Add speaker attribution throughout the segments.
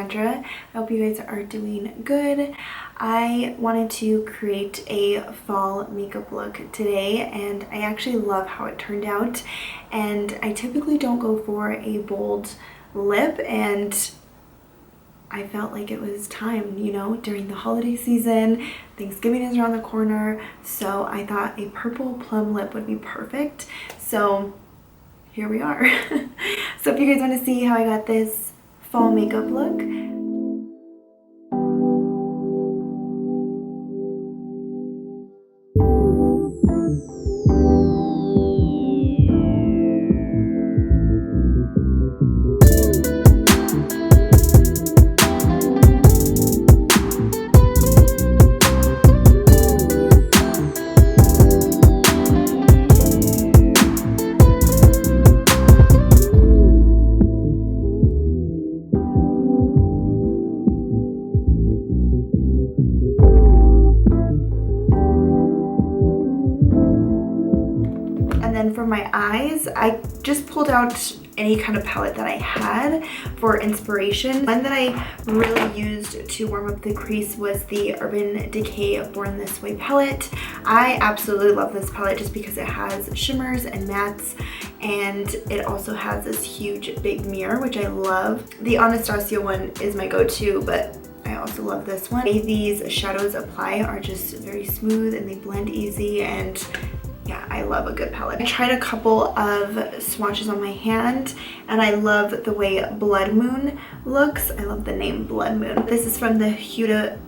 Speaker 1: Sandra. I hope you guys are doing good. I wanted to create a fall makeup look today and I actually love how it turned out. And I typically don't go for a bold lip, and I felt like it was time, you know, during the holiday season. Thanksgiving is around the corner, so I thought a purple plum lip would be perfect. So here we are. So if you guys want to see how I got this fall makeup look, for my eyes, I just pulled out any kind of palette that I had for inspiration. One that I really used to warm up the crease was the Urban Decay Born This Way palette. I absolutely love this palette just because it has shimmers and mattes, and it also has this huge big mirror, which I love. The Anastasia one is my go-to, but I also love this one. These shadows apply are just very smooth and they blend easy, and yeah, I love a good palette. I tried a couple of swatches on my hand and I love the way Blood Moon looks. I love the name Blood Moon. This is from the Huda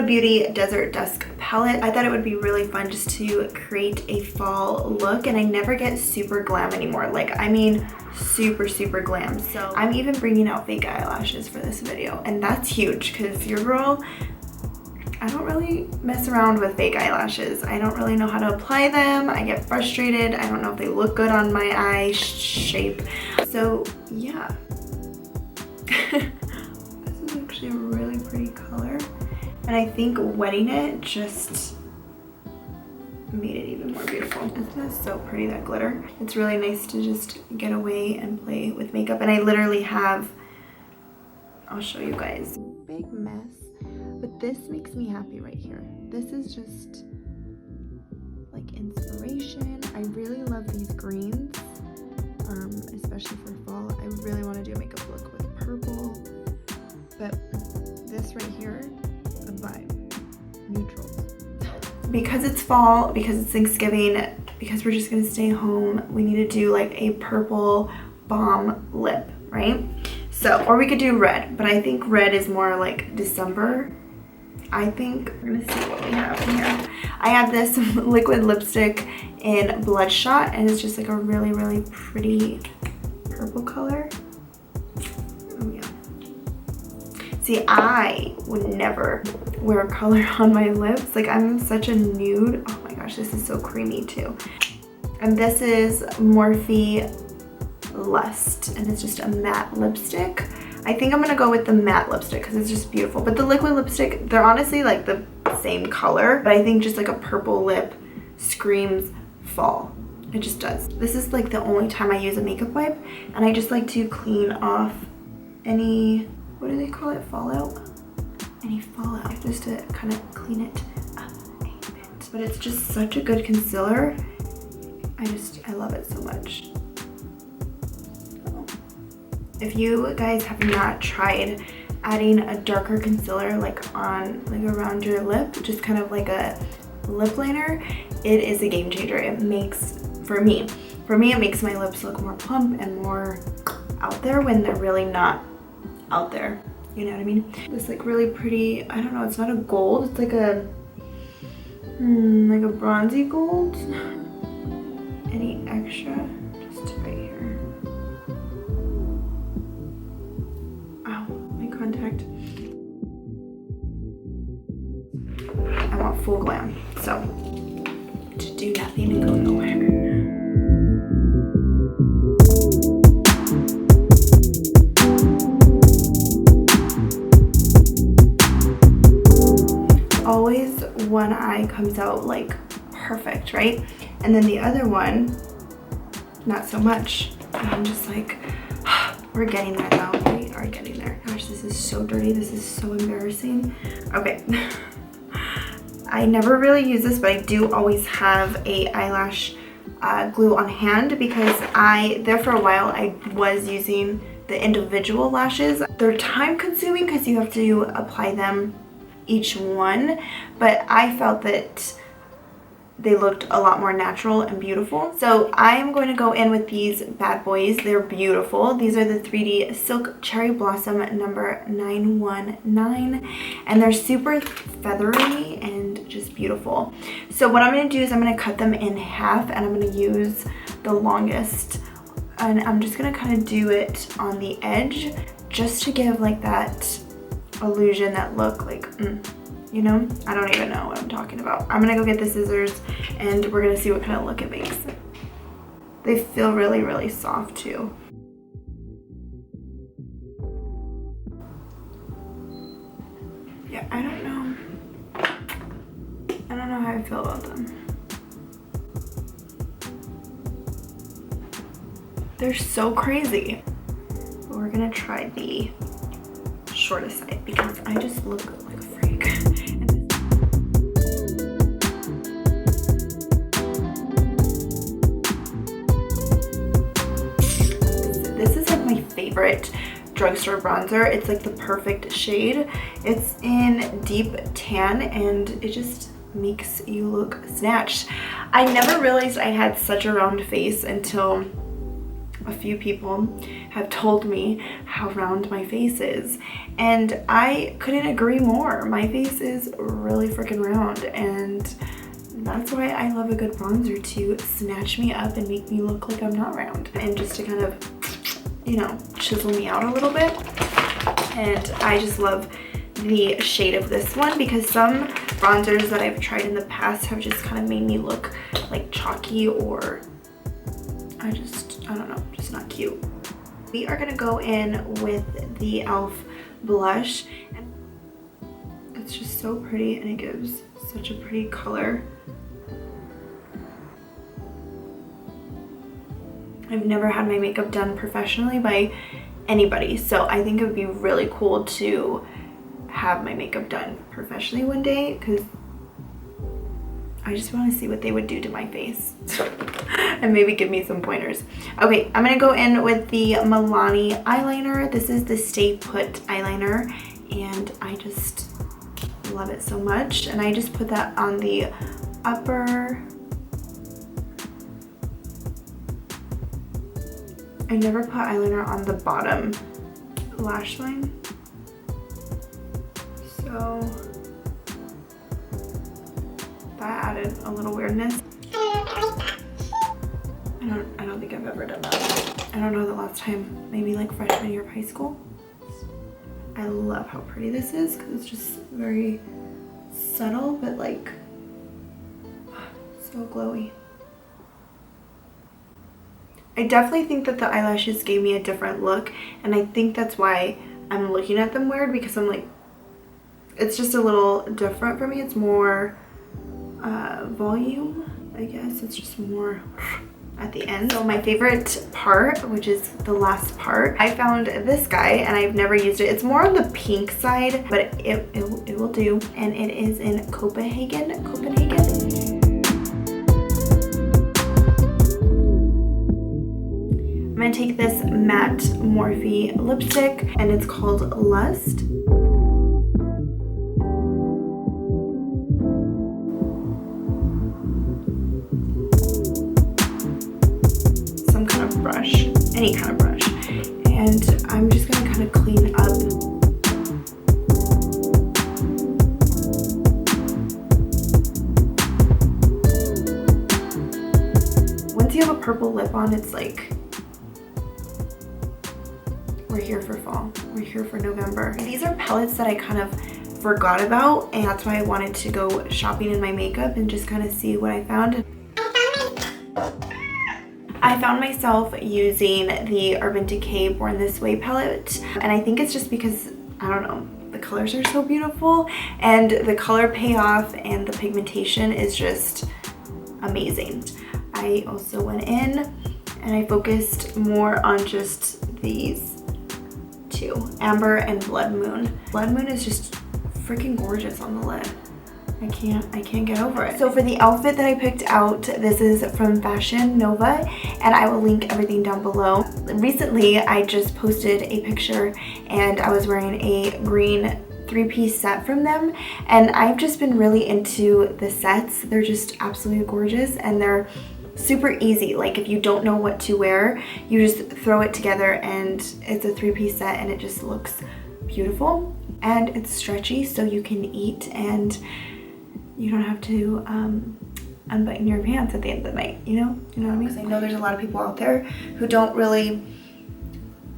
Speaker 1: Beauty Desert Dusk palette. I thought it would be really fun just to create a fall look, and I never get super glam anymore. Like, I mean super glam. So I'm even bringing out fake eyelashes for this video, and that's huge because your girl, I don't really mess around with fake eyelashes. I don't really know how to apply them. I get frustrated. I don't know if they look good on my eye shape. So yeah. This is actually a really pretty color. And I think wetting it just made it even more beautiful. Isn't that so pretty, that glitter? It's really nice to just get away and play with makeup. And I literally have, I'll show you guys, big mess. But this makes me happy right here. This is just like inspiration. I really love these greens, especially for fall. I really want to do a makeup look with purple, but this right here, a vibe, neutrals. Because it's fall, because it's Thanksgiving, because we're just gonna stay home, we need to do like a purple bomb lip, right? So, or we could do red, but I think red is more like December. I think we're gonna see what we have in here. I have this liquid lipstick in Bloodshot, and it's just like a really pretty purple color. Oh yeah. See, I would never wear color on my lips. Like, I'm such a nude. Oh my gosh, this is so creamy too. And this is Morphe Lust, and it's just a matte lipstick. I think I'm gonna go with the matte lipstick because it's just beautiful. But the liquid lipstick, they're honestly like the same color, but I think just like a purple lip screams fall. It just does. This is like the only time I use a makeup wipe, and I just like to clean off any, what do they call it, fallout? Any fallout, just to kind of clean it up a bit. But it's just such a good concealer. I love it so much. If you guys have not tried adding a darker concealer like on, like around your lip, just kind of like a lip liner, it is a game changer. It makes, for me it makes my lips look more plump and more out there when they're really not out there. You know what I mean? This like really pretty, I don't know, it's not a gold, it's like a bronzy gold. Any extra? Just right here. Ow, my contact. I want full glam, so to do nothing and go nowhere. Always one eye comes out like perfect, right? And then the other one, not so much. And I'm just like, we're getting there though. We are getting there. Gosh, this is so dirty. This is so embarrassing. Okay. I never really use this, but I do always have a eyelash glue on hand because there for a while I was using the individual lashes. They're time consuming because you have to apply them each one, but I felt that they looked a lot more natural and beautiful. So I'm going to go in with these bad boys. They're beautiful. These are the 3D Silk Cherry Blossom number 919, and they're super feathery and just beautiful. So what I'm going to do is I'm going to cut them in half, and I'm going to use the longest, and I'm just going to kind of do it on the edge just to give like that illusion, that look like you know, I don't even know what I'm talking about. I'm gonna go get the scissors and we're gonna see what kind of look it makes. They feel really, really soft too. Yeah, I don't know how I feel about them. They're so crazy. But we're gonna try the shortest side because I just look like a freak. This is like my favorite drugstore bronzer. It's like the perfect shade. It's in deep tan and it just makes you look snatched. I never realized I had such a round face until a few people have told me how round my face is, and I couldn't agree more. My face is really freaking round, and that's why I love a good bronzer, to snatch me up and make me look like I'm not round, and just to kind of, you know, chisel me out a little bit. And I just love the shade of this one because some bronzers that I've tried in the past have just kind of made me look like chalky, or I don't know, just not cute. We are gonna go in with the e.l.f. blush, and it's just so pretty and it gives such a pretty color. I've never had my makeup done professionally by anybody, so I think it would be really cool to have my makeup done professionally one day because I just want to see what they would do to my face and maybe give me some pointers. Okay, I'm gonna go in with the Milani eyeliner. This is the Stay Put eyeliner, and I just love it so much. And I just put that on the upper. I never put eyeliner on the bottom lash line, so that added a little weirdness. I don't think I've ever done that. I don't know the last time, maybe like freshman year of high school. I love how pretty this is because it's just very subtle, but like so glowy. I definitely think that the eyelashes gave me a different look, and I think that's why I'm looking at them weird, because I'm like, it's just a little different for me. It's more volume, I guess. It's just more at the end. So my favorite part, which is the last part, I found this guy and I've never used it. It's more on the pink side, but it will do, and it is in Copenhagen. I'm gonna take this matte Morphe lipstick, and it's called Lust. Some kind of brush, any kind of brush. And I'm just gonna kind of clean up. Once you have a purple lip on, it's like, we're here for fall. We're here for November. These are palettes that I kind of forgot about, and that's why I wanted to go shopping in my makeup and just kind of see what I found. I found myself using the Urban Decay Born This Way palette, and I think it's just because, I don't know, the colors are so beautiful, and the color payoff and the pigmentation is just amazing. I also went in and I focused more on just these two, Amber and Blood Moon. Blood Moon is just freaking gorgeous on the lid. I can't get over it. So for the outfit that I picked out, this is from Fashion Nova, and I will link everything down below. Recently, I just posted a picture and I was wearing a green three-piece set from them, and I've just been really into the sets. They're just absolutely gorgeous, and they're super easy. Like if you don't know what to wear, you just throw it together and it's a three-piece set and it just looks beautiful. And it's stretchy so you can eat and you don't have to unbutton your pants at the end of the night, you know what I mean? I know there's a lot of people out there who don't really,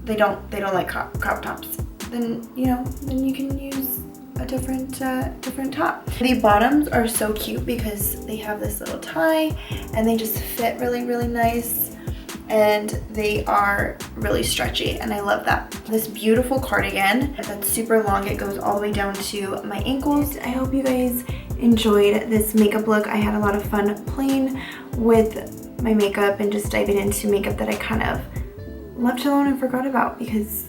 Speaker 1: they don't like crop tops. Then then you can use a different top. The bottoms are so cute because they have this little tie and they just fit really nice, and they are really stretchy, and I love that. This beautiful cardigan that's super long, it goes all the way down to my ankles. I hope you guys enjoyed this makeup look. I had a lot of fun playing with my makeup and just diving into makeup that I kind of left alone and forgot about, because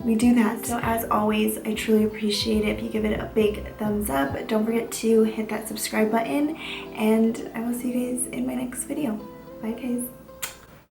Speaker 1: we do that. So as always, I truly appreciate it if you give it a big thumbs up. Don't forget to hit that subscribe button, and I will see you guys in my next video. Bye guys.